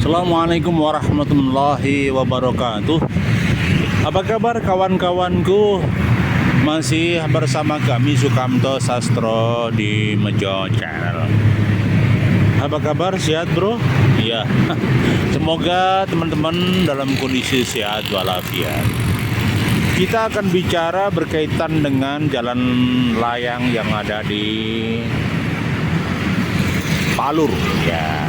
Assalamualaikum warahmatullahi wabarakatuh. Apa kabar kawan-kawanku? Masih bersama kami Sukamto Sastro di Mejo Channel. Apa kabar? Sehat bro? Iya. Semoga teman-teman dalam kondisi sehat walafiat. Kita akan bicara berkaitan dengan jalan layang yang ada di Palur ya.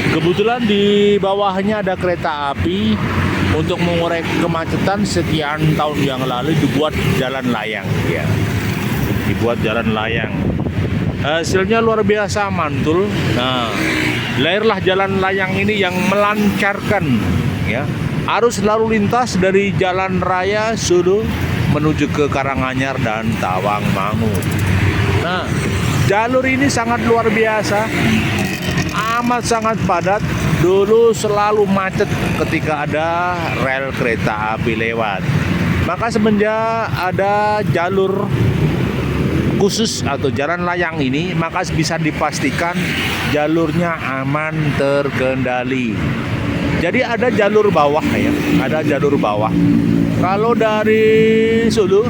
Kebetulan di bawahnya ada kereta api. Untuk mengurai kemacetan sekian tahun yang lalu dibuat jalan layang ya. Dibuat jalan layang. Hasilnya luar biasa mantul. Nah, lahirlah jalan layang ini yang melancarkan ya arus lalu lintas dari Jalan Raya Sulu menuju ke Karanganyar dan Tawangmangu. Nah, jalur ini sangat luar biasa. Amat sangat padat. Dulu selalu macet ketika ada rel kereta api lewat. Maka semenjak ada jalur khusus atau jalan layang ini, maka bisa dipastikan jalurnya aman terkendali. Jadi ada jalur bawah ya, ada jalur bawah. Kalau dari Sulu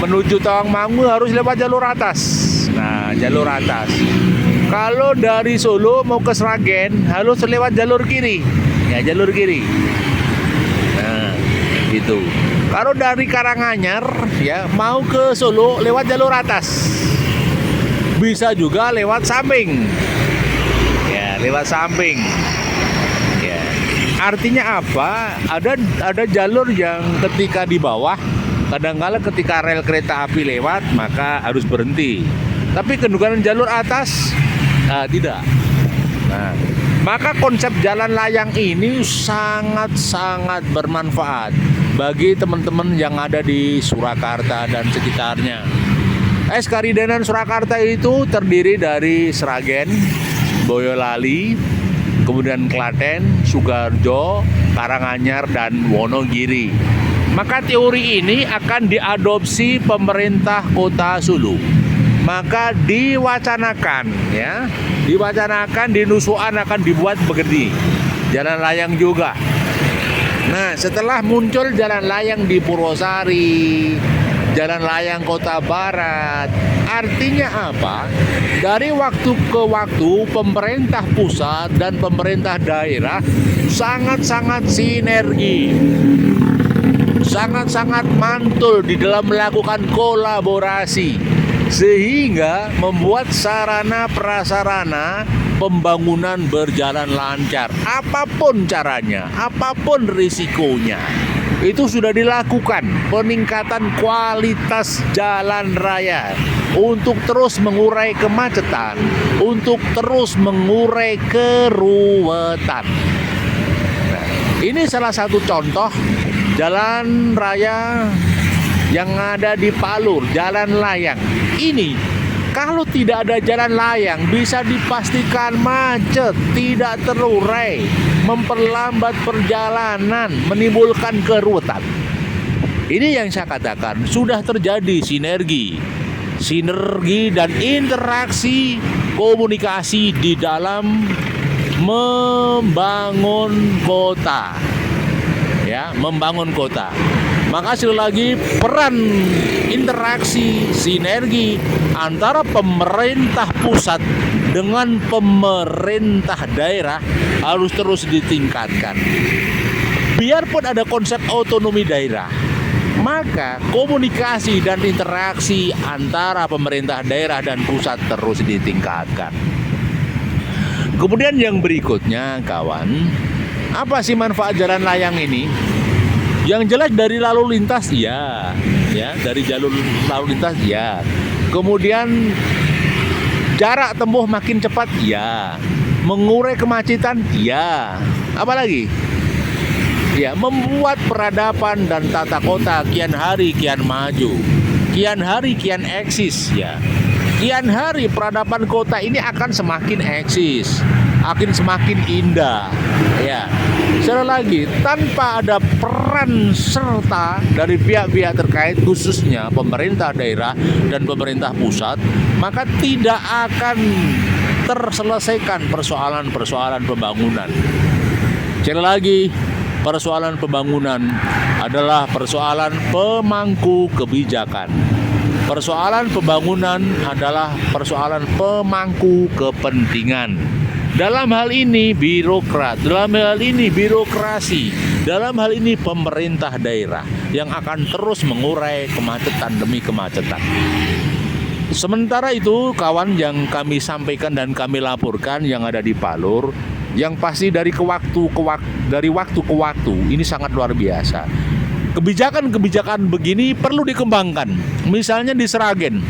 menuju Tawangmangu harus lewat jalur atas. Nah, jalur atas. Kalau dari Solo mau ke Sragen harus lewat jalur kiri. Ya, jalur kiri. Nah, gitu. Kalau dari Karanganyar ya mau ke Solo lewat jalur atas. Bisa juga lewat samping. Ya, lewat samping. Ya. Artinya apa? Ada jalur yang ketika di bawah, kadang-kala ketika rel kereta api lewat maka harus berhenti. Tapi kedudukan jalur atas tidak. Nah, maka konsep jalan layang ini sangat-sangat bermanfaat bagi teman-teman yang ada di Surakarta dan sekitarnya. Karidenan Surakarta itu terdiri dari Sragen, Boyolali, kemudian Klaten, Sukoharjo, Karanganyar, dan Wonogiri. Maka teori ini akan diadopsi pemerintah Kota Sulu. Maka diwacanakan ya, di Nusuan akan dibuat begini, jalan layang juga. Nah, setelah muncul jalan layang di Purwosari, jalan layang Kota Barat, artinya apa? Dari waktu ke waktu pemerintah pusat dan pemerintah daerah sangat-sangat sinergi, sangat-sangat mantul di dalam melakukan kolaborasi, sehingga membuat sarana prasarana pembangunan berjalan lancar. Apapun caranya, apapun risikonya, itu sudah dilakukan peningkatan kualitas jalan raya untuk terus mengurai kemacetan, untuk terus mengurai keruwetan. Nah, ini salah satu contoh jalan raya yang ada di Palur, jalan layang. Ini kalau tidak ada jalan layang bisa dipastikan macet, tidak terurai, memperlambat perjalanan, menimbulkan keruwetan. Ini yang saya katakan sudah terjadi sinergi dan interaksi komunikasi di dalam membangun kota. Ya, membangun kota. Maka sekali lagi peran interaksi sinergi antara pemerintah pusat dengan pemerintah daerah harus terus ditingkatkan. Biarpun ada konsep otonomi daerah, maka komunikasi dan interaksi antara pemerintah daerah dan pusat terus ditingkatkan. Kemudian yang berikutnya kawan, apa sih manfaat jalan layang ini? Yang jelek dari lalu lintas ya, dari jalur lalu lintas ya. Kemudian jarak tempuh makin cepat ya, mengurai kemacetan ya. Apalagi? Ya, membuat peradaban dan tata kota kian hari kian maju, kian hari kian eksis ya. Kian hari peradaban kota ini akan semakin eksis, akan semakin indah ya. Sekali lagi, tanpa ada peran serta dari pihak-pihak terkait, khususnya pemerintah daerah dan pemerintah pusat, maka tidak akan terselesaikan persoalan-persoalan pembangunan. Sekali lagi, persoalan pembangunan adalah persoalan pemangku kebijakan. Persoalan pembangunan adalah persoalan pemangku kepentingan. Dalam hal ini birokrat, dalam hal ini birokrasi, dalam hal ini pemerintah daerah yang akan terus mengurai kemacetan demi kemacetan. Sementara itu, kawan, yang kami sampaikan dan kami laporkan yang ada di Palur, yang pasti dari waktu ke waktu ini sangat luar biasa. Kebijakan-kebijakan begini perlu dikembangkan. Misalnya di Sragen.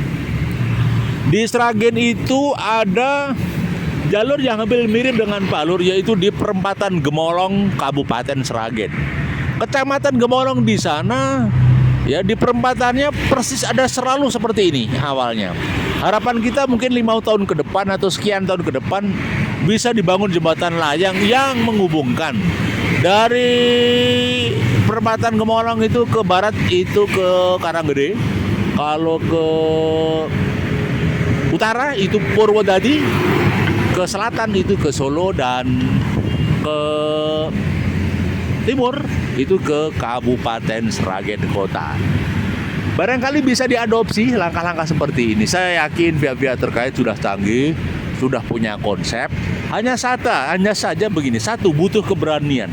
Di Sragen itu ada jalur yang hampir mirip dengan Palur, yaitu di perempatan Gemolong, Kabupaten Sragen. Kecamatan Gemolong di sana, ya, di perempatannya persis ada selalu seperti ini awalnya. Harapan kita mungkin 5 tahun ke depan atau sekian tahun ke depan bisa dibangun jembatan layang yang menghubungkan dari perempatan Gemolong itu ke barat itu ke Karanggede, kalau ke utara itu Purwodadi, ke selatan itu ke Solo, dan ke timur itu ke Kabupaten Sragen Kota. Barangkali bisa diadopsi langkah-langkah seperti ini. Saya yakin pihak-pihak terkait sudah canggih, sudah punya konsep. Hanya saja begini: 1, butuh keberanian.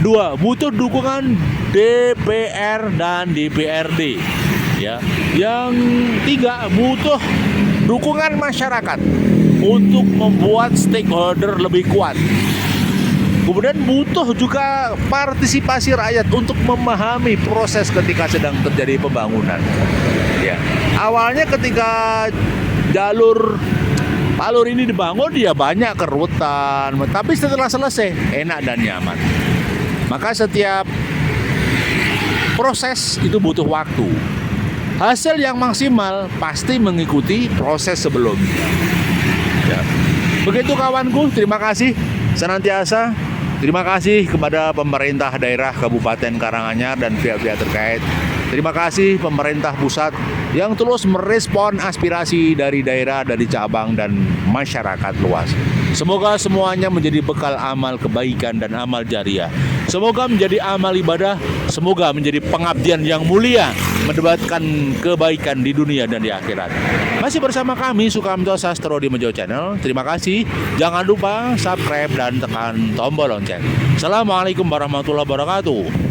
2, butuh dukungan DPR dan DPRD. Ya. Yang 3, butuh dukungan masyarakat untuk membuat stakeholder lebih kuat. Kemudian butuh juga partisipasi rakyat untuk memahami proses ketika sedang terjadi pembangunan. Ya. Awalnya ketika jalur Palur ini dibangun, dia banyak kerutan, tapi setelah selesai enak dan nyaman. Maka setiap proses itu butuh waktu. Hasil yang maksimal pasti mengikuti proses sebelumnya. Ya. Begitu kawanku, terima kasih senantiasa. Terima kasih kepada pemerintah daerah Kabupaten Karanganyar dan pihak-pihak terkait. Terima kasih pemerintah pusat yang terus merespon aspirasi dari daerah, dari cabang, dan masyarakat luas. Semoga semuanya menjadi bekal amal kebaikan dan amal jariah. Semoga menjadi amal ibadah, semoga menjadi pengabdian yang mulia, mendapatkan kebaikan di dunia dan di akhirat. Masih bersama kami Sukamto Sastro di Mejo Channel. Terima kasih. Jangan lupa subscribe dan tekan tombol lonceng. Assalamualaikum warahmatullahi wabarakatuh.